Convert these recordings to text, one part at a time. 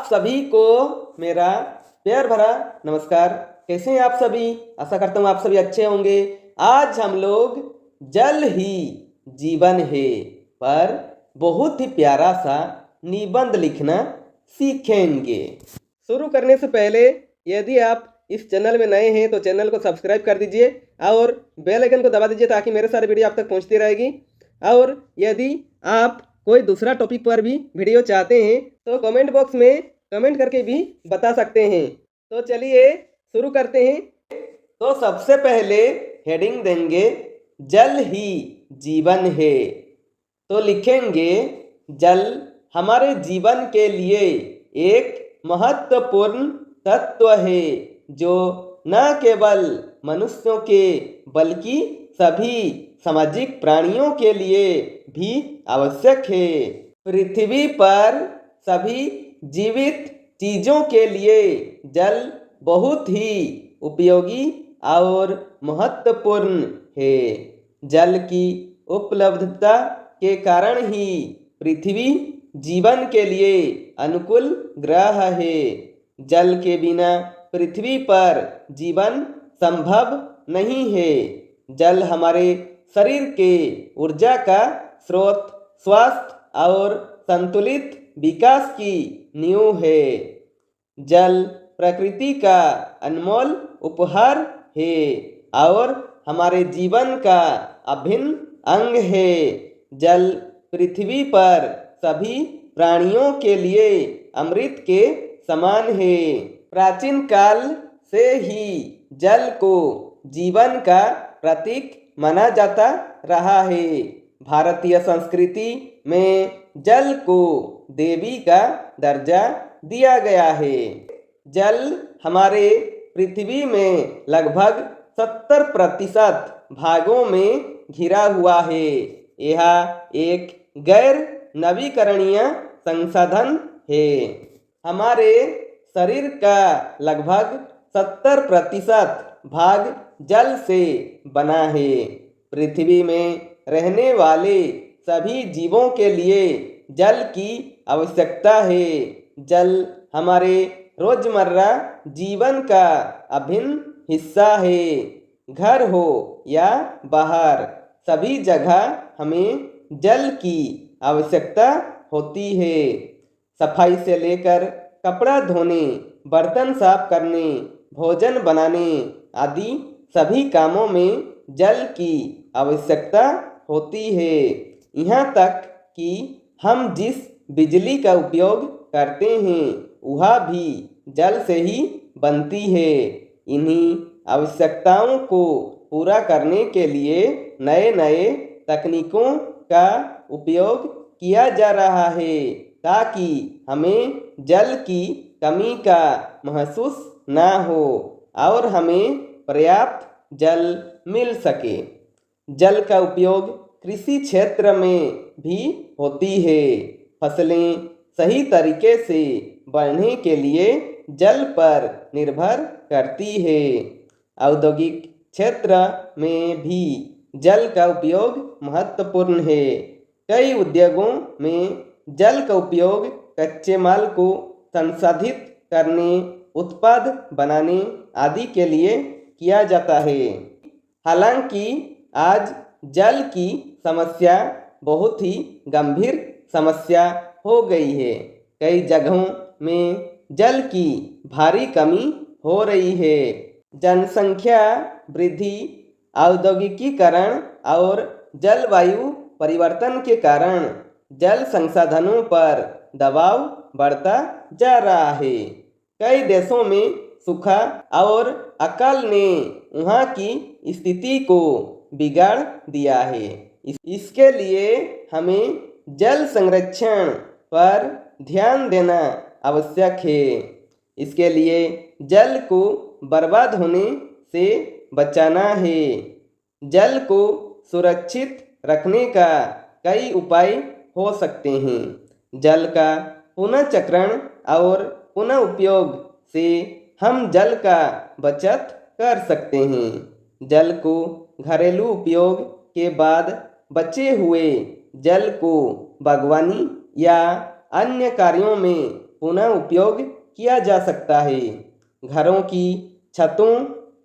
आप सभी को मेरा प्यार भरा नमस्कार। कैसे हैं आप सभी? आशा करता हूँ आप सभी अच्छे होंगे। आज हम लोग जल ही जीवन है पर बहुत ही प्यारा सा निबंध लिखना सीखेंगे। शुरू करने से पहले यदि आप इस चैनल में नए हैं तो चैनल को सब्सक्राइब कर दीजिए और बेल आइकन को दबा दीजिए ताकि मेरे सारे वीडियो आप तक पहुंचती रहेगी। और यदि आप कोई दूसरा टॉपिक पर भी वीडियो चाहते हैं तो कमेंट बॉक्स में कमेंट करके भी बता सकते हैं। तो चलिए शुरू करते हैं। तो सबसे पहले हेडिंग देंगे जल ही जीवन है। तो लिखेंगे जल हमारे जीवन के लिए एक महत्वपूर्ण तत्व है जो न केवल मनुष्यों के बल्कि सभी सामाजिक प्राणियों के लिए भी आवश्यक है। पृथ्वी पर सभी जीवित चीजों के लिए जल बहुत ही उपयोगी और महत्वपूर्ण है। जल की उपलब्धता के कारण ही पृथ्वी जीवन के लिए अनुकूल ग्रह है। जल के बिना पृथ्वी पर जीवन संभव नहीं है। जल हमारे शरीर के ऊर्जा का स्रोत, स्वास्थ्य और संतुलित विकास की नींव है। जल प्रकृति का अनमोल उपहार है और हमारे जीवन का अभिन्न अंग है। जल पृथ्वी पर सभी प्राणियों के लिए अमृत के समान है। प्राचीन काल से ही जल को जीवन का प्रतीक माना जाता रहा है। भारतीय संस्कृति में जल को देवी का दर्जा दिया गया है। जल हमारे पृथ्वी में लगभग 70% भागों में घिरा हुआ है। यह एक गैर नवीकरणीय संसाधन है। हमारे शरीर का लगभग 70% भाग जल से बना है। पृथ्वी में रहने वाले सभी जीवों के लिए जल की आवश्यकता है। जल हमारे रोजमर्रा जीवन का अभिन्न हिस्सा है। घर हो या बाहर, सभी जगह हमें जल की आवश्यकता होती है। सफाई से लेकर कपड़ा धोने, बर्तन साफ करने, भोजन बनाने आदि सभी कामों में जल की आवश्यकता होती है। यहाँ तक कि हम जिस बिजली का उपयोग करते हैं वह भी जल से ही बनती है। इन्हीं आवश्यकताओं को पूरा करने के लिए नए नए तकनीकों का उपयोग किया जा रहा है ताकि हमें जल की कमी का महसूस ना हो और हमें पर्याप्त जल मिल सके। जल का उपयोग कृषि क्षेत्र में भी होती है। फसलें सही तरीके से बढ़ने के लिए जल पर निर्भर करती है। औद्योगिक क्षेत्र में भी जल का उपयोग महत्वपूर्ण है। कई उद्योगों में जल का उपयोग कच्चे माल को संसाधित करने, उत्पाद बनाने आदि के लिए किया जाता है। हालांकि आज जल की समस्या बहुत ही गंभीर समस्या हो गई है। कई जगहों में जल की भारी कमी हो रही है। जनसंख्या वृद्धि, औद्योगिकीकरण और जलवायु परिवर्तन के कारण जल संसाधनों पर दबाव बढ़ता जा रहा है। कई देशों में सूखा और अकाल ने वहाँ की स्थिति को बिगाड़ दिया है। इसके लिए हमें जल संरक्षण पर ध्यान देना आवश्यक है। इसके लिए जल को बर्बाद होने से बचाना है। जल को सुरक्षित रखने का कई उपाय हो सकते हैं। जल का पुनः चक्रण और पुनः उपयोग से हम जल का बचत कर सकते हैं। जल को घरेलू उपयोग के बाद बचे हुए जल को बागवानी या अन्य कार्यों में पुनः उपयोग किया जा सकता है। घरों की छतों,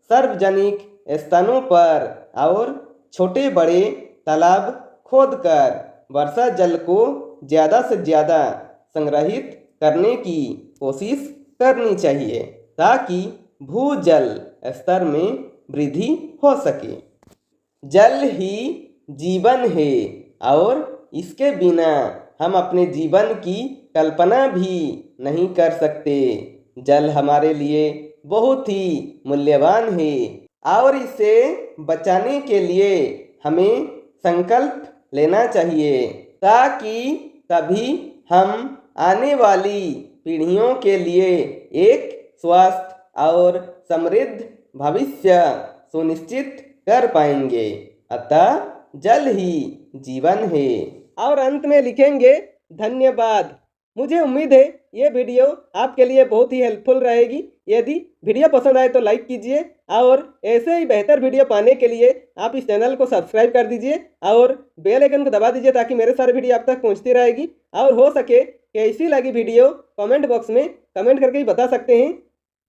सार्वजनिक स्थानों पर और छोटे बड़े तालाब खोदकर वर्षा जल को ज़्यादा से ज़्यादा संग्रहित करने की कोशिश करनी चाहिए ताकि भूजल स्तर में वृद्धि हो सके। जल ही जीवन है और इसके बिना हम अपने जीवन की कल्पना भी नहीं कर सकते। जल हमारे लिए बहुत ही मूल्यवान है और इसे बचाने के लिए हमें संकल्प लेना चाहिए ताकि तभी हम आने वाली पीढ़ियों के लिए एक स्वस्थ और समृद्ध भविष्य सुनिश्चित कर पाएंगे। अतः जल ही जीवन है। और अंत में लिखेंगे धन्यवाद। मुझे उम्मीद है ये वीडियो आपके लिए बहुत ही हेल्पफुल रहेगी। यदि वीडियो पसंद आए तो लाइक कीजिए और ऐसे ही बेहतर वीडियो पाने के लिए आप इस चैनल को सब्सक्राइब कर दीजिए और बेल आइकन को दबा दीजिए ताकि मेरे सारे वीडियो आप तक पहुंचती रहेगी। और हो सके कैसी लगी वीडियो कमेंट बॉक्स में कमेंट करके ही बता सकते हैं।